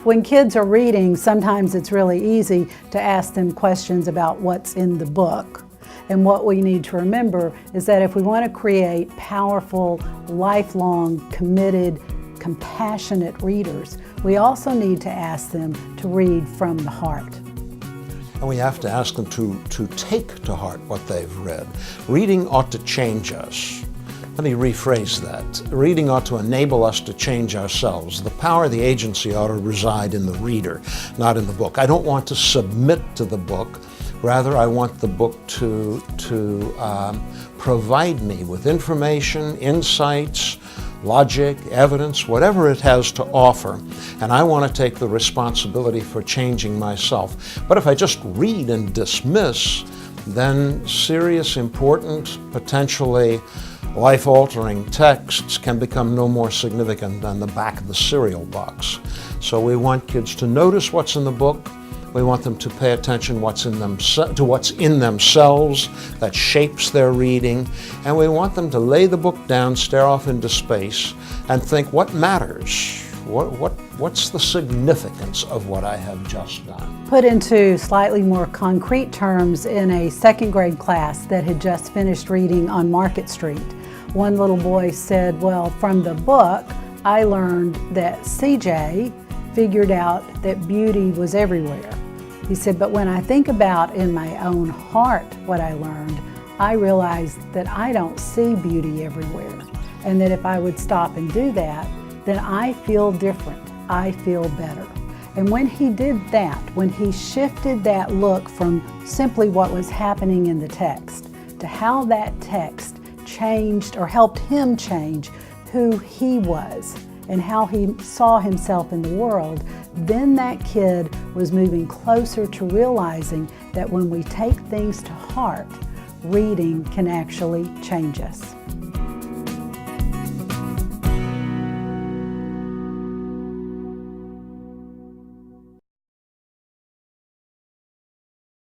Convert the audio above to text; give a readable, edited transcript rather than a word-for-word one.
When kids are reading, sometimes it's really easy to ask them questions about what's in the book. And what we need to remember is that if we want to create powerful, lifelong, committed, compassionate readers, we also need to ask them to read from the heart. And we have to ask them to take to heart what they've read. Reading ought to change us. Let me rephrase that. Reading ought to enable us to change ourselves. The power, the agency ought to reside in the reader, not in the book. I don't want to submit to the book. Rather, I want the book to provide me with information, insights, logic, evidence, whatever it has to offer. And I want to take the responsibility for changing myself. But if I just read and dismiss, then serious, important, potentially life-altering texts can become no more significant than the back of the cereal box. So we want kids to notice what's in the book. We want them to pay attention to what's in themselves that shapes their reading. And we want them to lay the book down, stare off into space, and think, what matters? What's the significance of what I have just done? Put into slightly more concrete terms, in a second grade class that had just finished reading on Market Street, one little boy said, well, from the book, I learned that CJ figured out that beauty was everywhere. He said, but when I think about in my own heart what I learned, I realized that I don't see beauty everywhere. And that if I would stop and do that, then I feel different. I feel better. And when he did that, when he shifted that look from simply what was happening in the text to how that text changed or helped him change who he was and how he saw himself in the world, then that kid was moving closer to realizing that when we take things to heart, reading can actually change us.